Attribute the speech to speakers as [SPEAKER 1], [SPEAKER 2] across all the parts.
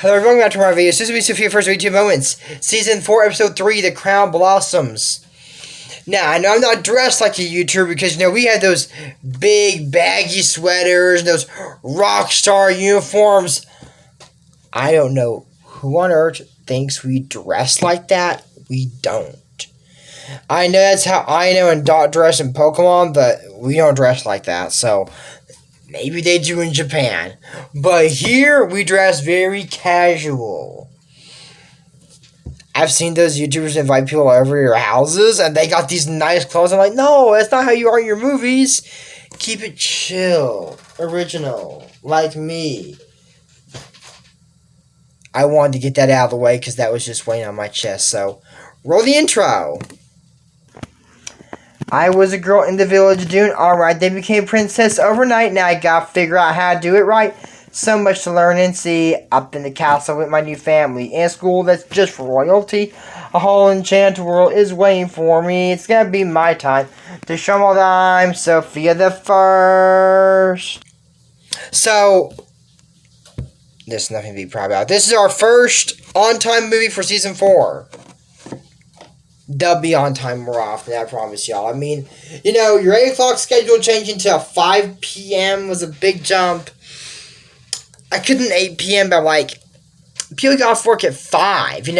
[SPEAKER 1] Hello everyone, welcome back to my video. This will be Sofia First WTF Moments. Season 4, Episode 3, The Crown Blossoms. Now, I know I'm not dressed like a YouTuber because, we had those big baggy sweaters, those rock star uniforms. I don't know who on earth thinks we dress like that. We don't. I know that's how I know and Dot dress in Pokemon, but we don't dress like that, so maybe they do in Japan. But here, we dress very casual. I've seen those YouTubers invite people over to your houses, and they got these nice clothes. I'm like, no, that's not how you are in your movies. Keep it chill, original, like me. I wanted to get that out of the way because that was just weighing on my chest. So, roll the intro. I was a girl in the village doing alright. They became princess overnight. Now I gotta figure out how to do it right. So much to learn and see. Up in the castle with my new family. In a school that's just for royalty. A whole enchanted world is waiting for me. It's gonna be my time to show them all that I'm Sofia the First. So, there's nothing to be proud about. This is our first on-time movie for Season 4. They'll be on time more often, I promise y'all. I mean, your 8 o'clock schedule changing to 5 p.m. was a big jump. I couldn't 8 p.m., but, people got off work at 5, And,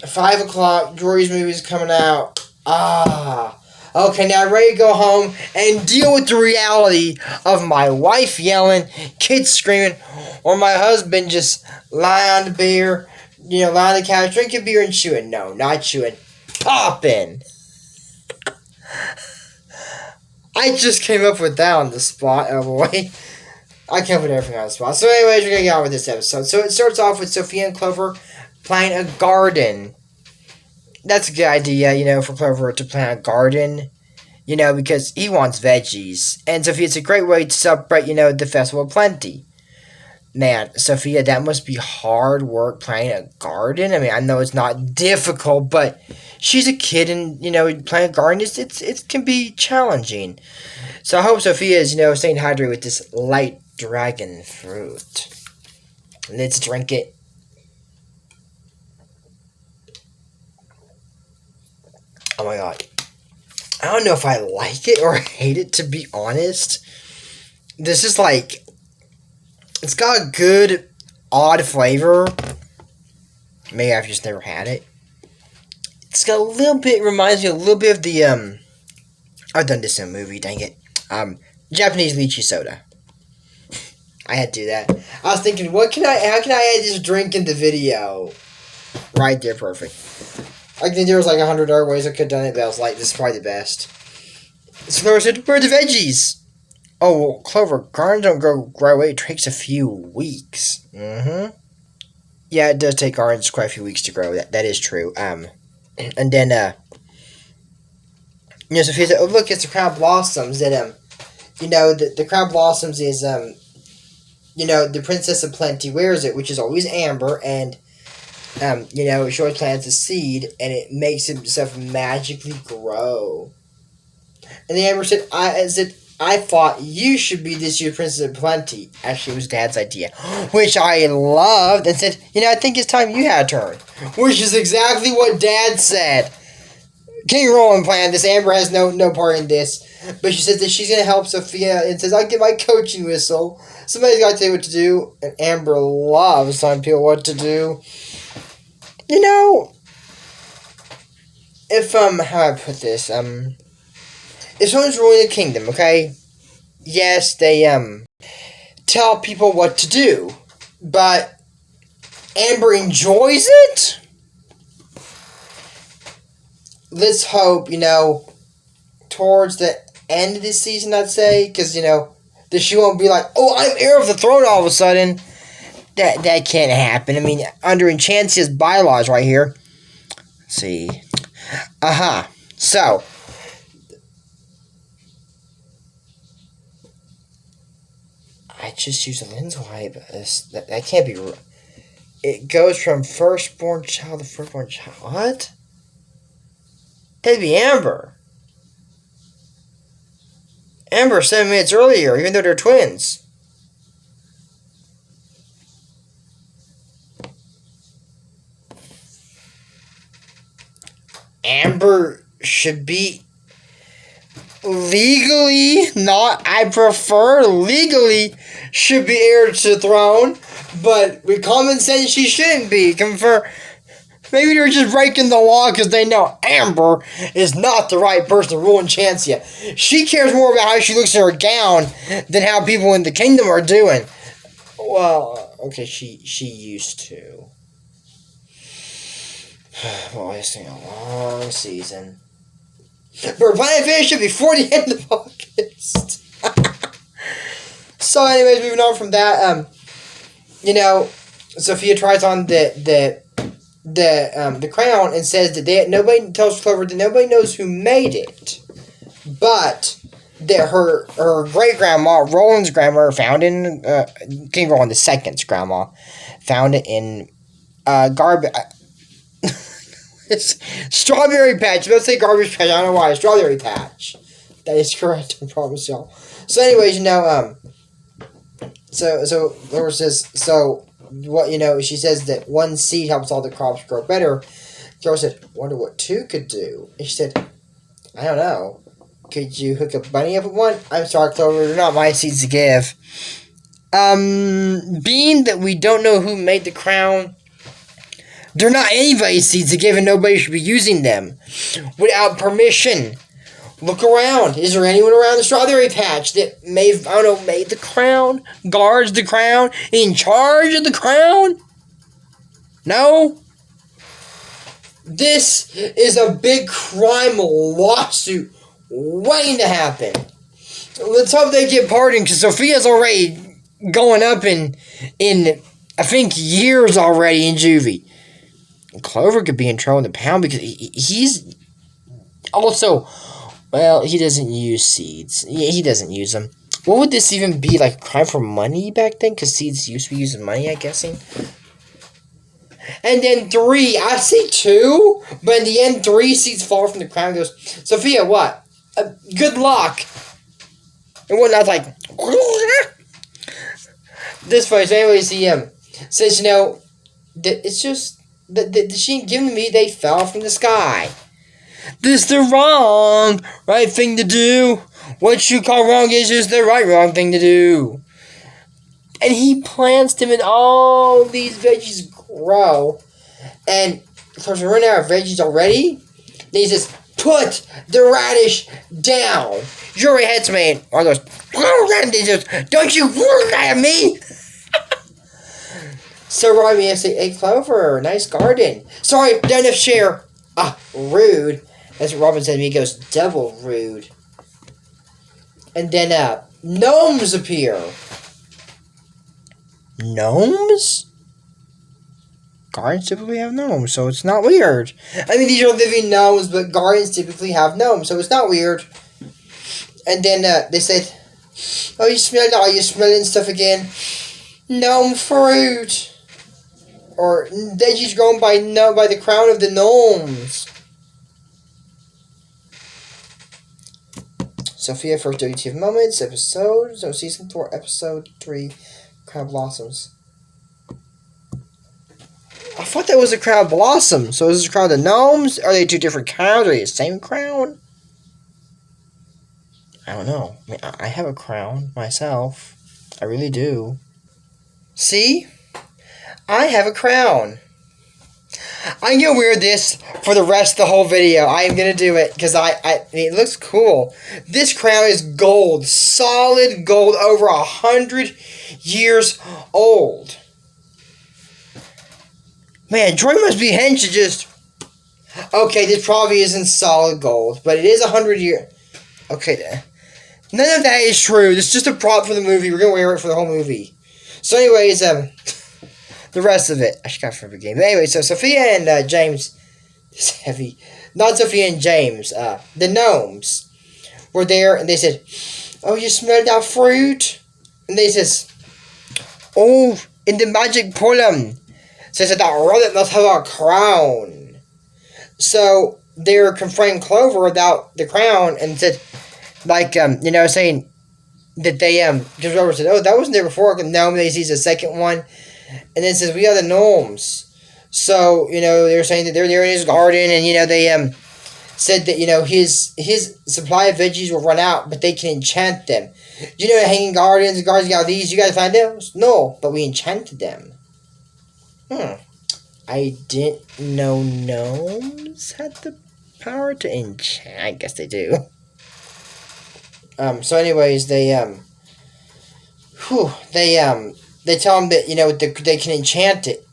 [SPEAKER 1] 5 o'clock, Jory's movie's coming out. Okay, now I'm ready to go home and deal with the reality of my wife yelling, kids screaming, or my husband just lying on the beer, lying on the couch, drinking beer and chewing. No, not chewing. Popping. I just came up with that on the spot. Oh, boy. I came up with everything on the spot. So, anyways, we're going to get on with this episode. So, it starts off with Sofia and Clover planting a garden. That's a good idea, for Clover to plant a garden, because he wants veggies. And Sofia, it's a great way to celebrate, the Festival of Plenty. Man, Sofia, that must be hard work planting a garden. I mean, I know it's not difficult, but she's a kid and, planting a garden, it can be challenging. So I hope Sofia is, staying hydrated with this light dragon fruit. Let's drink it. Oh my god. I don't know if I like it or hate it, to be honest. This is it's got a good, odd flavor. Maybe I've just never had it. It's got a little bit, reminds me a little bit of the, I've done this in a movie, dang it. Japanese lychee soda. I had to do that. I was thinking, how can I add this drink in the video? Right there, perfect. I think there was 100 other ways I could have done it, but I was like, this is probably the best. So Clover said, where are the veggies? Oh, well, Clover, gardens don't grow right away. It takes a few weeks. Yeah, it does take gardens quite a few weeks to grow. That is true. And then, Sophia said, oh, look, it's the Crown Blossoms. And, the Crown Blossoms is, the Princess of Plenty wears it, which is always amber, and, she always plants a seed, and it makes itself magically grow. And the amber said, I thought you should be this year's Princess of Plenty. Actually, it was Dad's idea, which I loved, and said, I think it's time you had a turn. Which is exactly what Dad said. King Roland planned this. Amber has no part in this. But she says that she's going to help Sofia and says, I'll get my coaching whistle. Somebody's got to tell you what to do. And Amber loves telling people what to do. If, how do I put this? If someone's ruling a kingdom, okay? Yes, they, tell people what to do. But Amber enjoys it? Let's hope, towards the end of this season, I'd say. Because, that she won't be like, oh, I'm heir of the throne all of a sudden. That can't happen. I mean, under Enchantia's bylaws right here. Let's see. So. I just use a lens wipe. That can't be real. It goes from firstborn child to firstborn child. What? That'd be Amber. Amber 7 minutes earlier, even though they're twins. Amber should be legally, not I prefer, legally should be heir to the throne, but with common sense she shouldn't be. Maybe they're just breaking the law because they know Amber is not the right person to rule in Chancia. She cares more about how she looks in her gown than how people in the kingdom are doing. Well, okay, she used to. Well, it's been a long season. But we're planning to finish it before the end of August. So, anyways, moving on from that, Sofia tries on the crown and says that nobody tells Clover that nobody knows who made it, but that her great grandma, Roland's grandma, found in King Roland II's grandma, found it in garbage. It's Strawberry Patch. Let's say Garbage Patch. I don't know why. Strawberry Patch. That is correct. I promise y'all. So, anyways, so Laura says, she says that one seed helps all the crops grow better. Laura said, wonder what two could do. And she said, I don't know. Could you hook a bunny up with one? I'm sorry, Clover. They're not my seeds to give. Being that we don't know who made the crown, they're not anybody's seeds to give, and nobody should be using them without permission. Look around. Is there anyone around the Strawberry Patch that made the crown, guards the crown, in charge of the crown? No? This is a big crime lawsuit waiting to happen. Let's hope they get pardoned, because Sofia's already going up in I think years already in juvie. Clover could be in trouble in the pound because he's also, well, he doesn't use seeds. Yeah, he doesn't use them. What would this even be, like, crime for money back then? Because seeds used to be using money, I'm guessing. And then 3, I see 2, but in the end, 3 seeds fall from the crown and goes, Sofia, what? Good luck. And whatnot, like, this voice, anyways, he says, that it's just, that she didn't give them to me, they fell from the sky. This the right thing to do. What you call wrong is just the wrong thing to do. And he plants them and all these veggies grow. And because we're running out of veggies already, then he says, put the radish down. You already had some man. Or goes, don't you look at me? So Robbie has to say, hey, Clover, nice garden. Sorry, don't enough share. Rude. That's what Robin said to me. He goes, double rude. And then, gnomes appear. Gnomes? Gardens typically have gnomes, so it's not weird. I mean, these are living gnomes, but gardens typically have gnomes, so it's not weird. And then, they said, oh, you smelling stuff again? Gnome fruit. Or veggies grown by the crown of the gnomes. Sofia for WTF Moments, Season 4, Episode 3, Crown Blossoms. I thought that was a crown blossom. So is this a crown of the gnomes? Are they two different crowns? Are they the same crown? I don't know. I mean, I have a crown myself. I really do. See? I have a crown. I'm going to wear this for the rest of the whole video. I am going to do it because it looks cool. This crown is gold. Solid gold, over 100 years old. Man, Troy must be hench to just... Okay, this probably isn't solid gold, but it is 100 years... Okay, none of that is true. This is just a prop for the movie. We're going to wear it for the whole movie. So anyways, the rest of it, I should got from the game. But anyway, so Sofia and James, this is heavy. Not Sofia and James, the gnomes were there, and they said, "Oh, you smell that fruit?" And they says, "Oh, in the magic poem, says that rabbit must have a crown." So they were confronting Clover about the crown, and said, saying that they because Clover said, "Oh, that wasn't there before." No, they sees the second one. And then it says, we are the gnomes. So, they were saying that they're there in his garden, and, said that, his supply of veggies will run out, but they can enchant them. Hanging guardians and guardians got these. You guys find those? No, but we enchanted them. I didn't know gnomes had the power to enchant. I guess they do. So anyways, they tell him that, they can enchant it.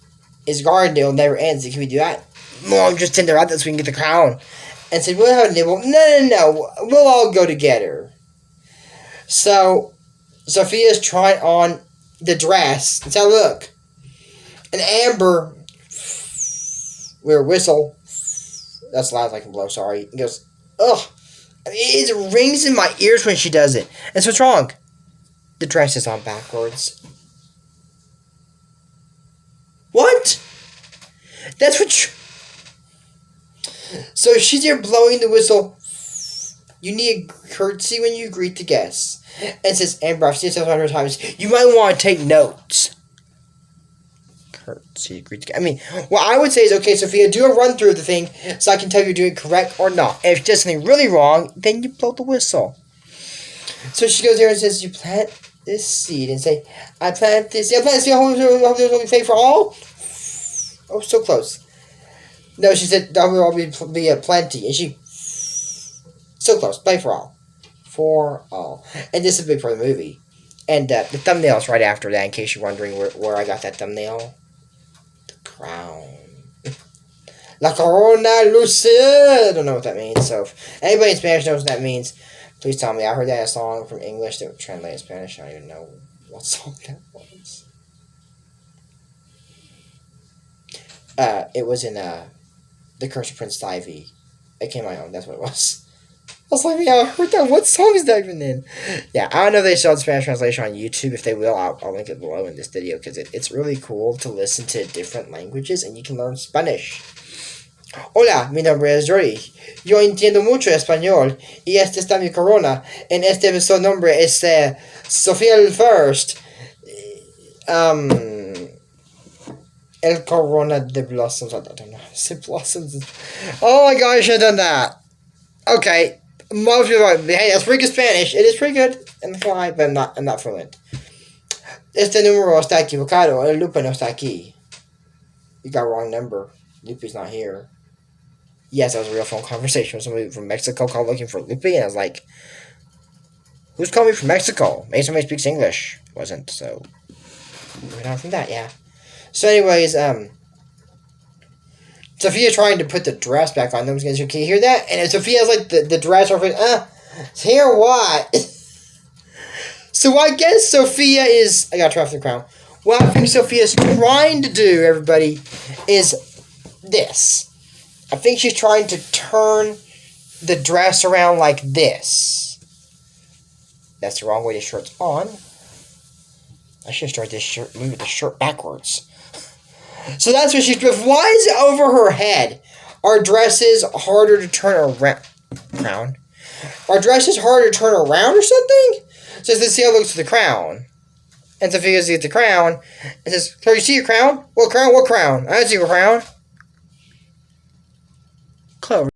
[SPEAKER 1] His garden, it'll never end. So can we do that? No, I'm just sending her out so we can get the crown. And said, we'll have a nibble. No. We'll all go together. So, Sophia's trying on the dress. And so, look. An amber whistle. That's loud as I can blow, sorry. It goes, ugh. It rings in my ears when she does it. And so what's wrong? The dress is on backwards. What? That's what So she's here blowing the whistle. You need a curtsy when you greet the guests. And says, Amber, I've seen this 100 times. You might want to take notes. Curtsy, greet the guests. I mean, what I would say is, okay, Sophia, do a run through of the thing so I can tell you you're doing it correct or not. And if she does something really wrong, then you blow the whistle. So she goes here and says, you plant this seed and say, I plant this seed. I plant this seed. Hope there's only faith for all. Oh, so close. No, she said, there will be plenty. And she, so close. Play for all. For all. And this is big for the movie. And the thumbnail is right after that, in case you're wondering where I got that thumbnail. The crown. La corona lucida. I don't know what that means. So if anybody in Spanish knows what that means, please tell me. I heard that in a song from English that would translate in Spanish. I don't even know what song that was. It was in The Curse of Prince Ivy. It came out. That's what it was. I was like, yeah, I heard that. What song is that even in? Yeah, I don't know if they show the Spanish translation on YouTube. If they will, I'll link it below in this video because it's really cool to listen to different languages and you can learn Spanish. Hola, mi nombre es Jory. Yo entiendo mucho español y esta está mi corona. En este su nombre es Sofia el First. El Corona de Blossoms. I don't know how to say blossoms. Oh my gosh, I should have done that. Okay. Most people are like, hey, that's pretty good Spanish. It is pretty good in the fly, but I'm not fluent. Este número está equivocado. El Lupe no está aquí. You got a wrong number. Lupe's not here. Yes, that was a real phone conversation with somebody from Mexico called looking for Lupe, and I was like, who's calling me from Mexico? Maybe somebody speaks English. Wasn't, so moving on from that, yeah. So anyways, Sophia trying to put the dress back on. Can you hear that? And Sophia's like the dress over hear what? So I guess Sophia is I gotta try off the crown. What I think Sophia's trying to do, everybody, is this. I think she's trying to turn the dress around like this. That's the wrong way the shirt's on. I should start this shirt, move the shirt backwards. So that's what she's doing. Why is it over her head? Are dresses harder to turn around? Are dresses harder to turn around or something? So let's see how it looks with the crown. And Sophia sees the crown and says, "Can you see your crown? What crown? What crown? I don't see your crown." Clover.